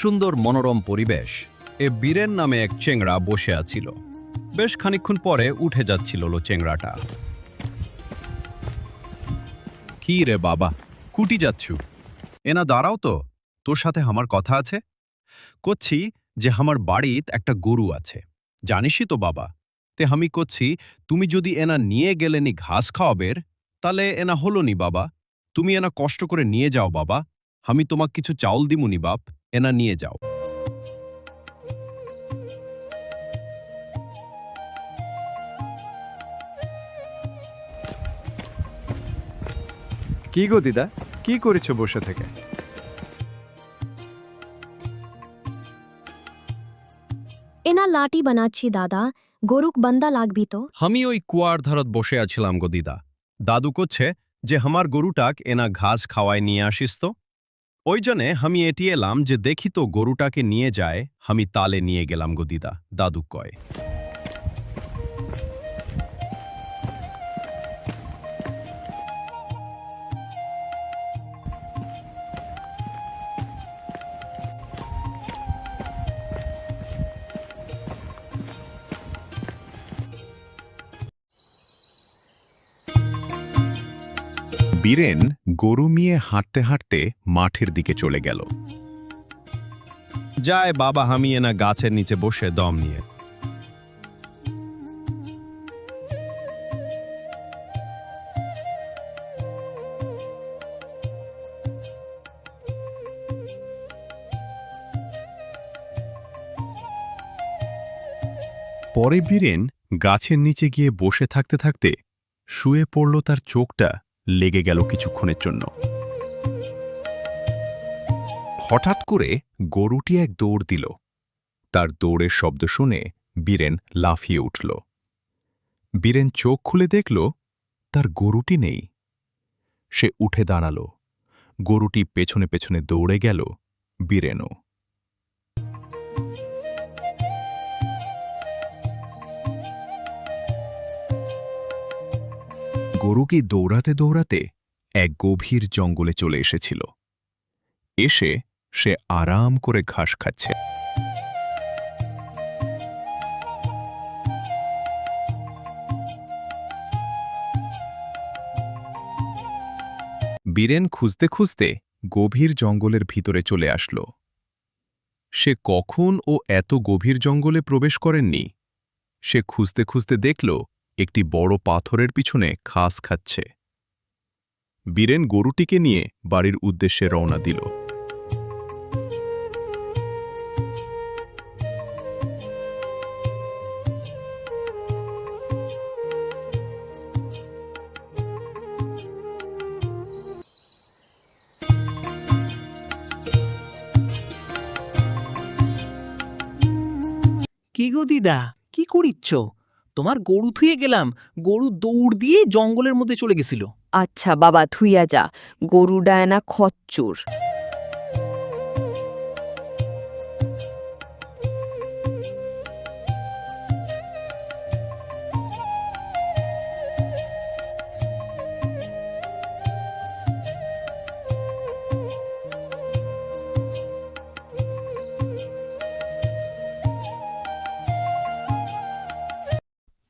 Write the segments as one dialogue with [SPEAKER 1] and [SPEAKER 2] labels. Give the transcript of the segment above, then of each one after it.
[SPEAKER 1] সুন্দর মনোরম পরিবেশ। বীরেন নামে এক চেংড়া বসে আছিল। বেশ খানিকক্ষণ পরে উঠে যাচ্ছিল চেংড়াটা। কি রে বাবা, কুটি যাচ্ছু? এনা দাঁড়াও তো, তোর সাথে আমার কথা আছে। করছি যে আমার বাড়িত একটা গরু আছে, জানিসই তো বাবা। তে আমি করছি, তুমি যদি এনা নিয়ে গেলেনি ঘাস খাওয়াবের, তাহলে এনা হলো নি বাবা। তুমি এনা কষ্ট করে নিয়ে যাও বাবা, আমি তোমাক কিছু চাউল দিমুনি বাপ, এনা নিয়ে যাও।
[SPEAKER 2] কি গো দিদা, কি করেছো বসে থেকে?
[SPEAKER 3] এনা লাঠি বানাচ্ছি দাদা, গরুক বান্দা লাগবি তো।
[SPEAKER 1] আমি ওই কুয়ার ধারত বসে আছিলাম গো দিদা। দাদু করছে যে আমার গরুটাক এনা ঘাস খাওয়ায় নিয়ে আসিস তো। ওই জন্যে আমি এটি এলাম যে দেখি তো গরুটাকে নিয়ে যায়। আমি তালে নিয়ে গেলাম গো দিদা, দাদু কয়।
[SPEAKER 4] বীরেন গরু নিয়ে হাঁটতে হাঁটতে মাঠের দিকে চলে গেল।
[SPEAKER 1] যায় বাবা, আমি এনা গাছের নিচে বসে দম নিয়ে।
[SPEAKER 4] পরে বীরেন গাছের নিচে গিয়ে বসে থাকতে থাকতে শুয়ে পড়ল। তার চোখটা লেগে গেল কিছুক্ষণের জন্য। হঠাৎ করে গরুটি এক দৌড় দিল। তার দৌড়ের শব্দ শুনে বীরেন লাফিয়ে উঠল। বীরেন চোখ খুলে দেখল তার গরুটি নেই। সে উঠে দাঁড়াল। গরুটি পেছনে পেছনে দৌড়ে গেল, বীরেনও। গরুটি দৌড়াতে দৌড়াতে এক গভীর জঙ্গলে চলে এসেছিল। এসে সে আরাম করে ঘাস খাচ্ছে। বীরেন খুঁজতে খুঁজতে গভীর জঙ্গলের ভিতরে চলে আসল। সে কখন ও এত গভীর জঙ্গলে প্রবেশ করেননি। সে খুঁজতে খুঁজতে দেখল একটি বড় পাথরের পিছনে ঘাস খাচ্ছে। বীরেন গরুটিকে নিয়ে বাড়ির উদ্দেশ্যে রওনা দিল।
[SPEAKER 5] কি গো দিদা, কি করিচ্ছ? তোমার গরু থুয়ে গেলাম, গরু দৌড় দিয়ে জঙ্গলের মধ্যে চলে গেছিল।
[SPEAKER 6] আচ্ছা বাবা, থুইয়া যা, গরু ডায়না খচ্চুর।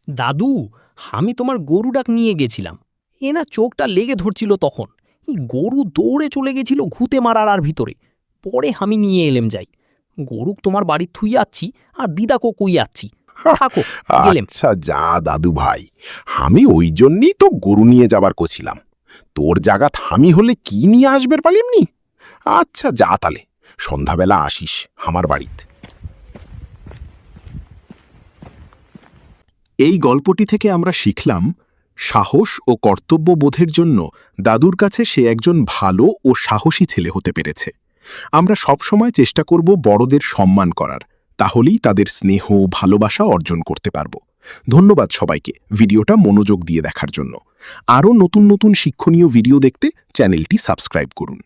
[SPEAKER 5] দাদু, আমি তোমার গরু ডাক নিয়ে গেছিলাম। এনা চোখটা লেগে ধরছিল তখন। এই গরু দৌড়ে চলে গেছিল ঘুতে মারার আর ভিতরে। পরে আমি নিয়ে এলেম যাই। গরুক তোমার বাড়ি থুই যাচ্ছি আর দিদাকো কই যাচ্ছি। থাকো, গেলেম।
[SPEAKER 7] আচ্ছা যা দাদু ভাই, আমি ওই জন্যই তো গরু নিয়ে যাবার কছিলাম। তোর জায়গাত আমি হলে কি নিয়ে আসবের পালিমনি। আচ্ছা যা, তালে সন্ধ্যাবেলা আসিস আমার বাড়িতে। এই গল্পটি থেকে আমরা শিখলাম, সাহস ও কর্তব্যবোধের জন্য দাদুর কাছে সে একজন ভালো ও সাহসী ছেলে হতে পেরেছে। আমরা সবসময় চেষ্টা করব বড়দের সম্মান করার, তাহলেই তাদের স্নেহ ভালোবাসা অর্জন করতে পারব। ধন্যবাদ সবাইকে ভিডিওটা মনোযোগ দিয়ে দেখার জন্য। আরও নতুন নতুন শিক্ষণীয় ভিডিও দেখতে চ্যানেলটি সাবস্ক্রাইব করুন।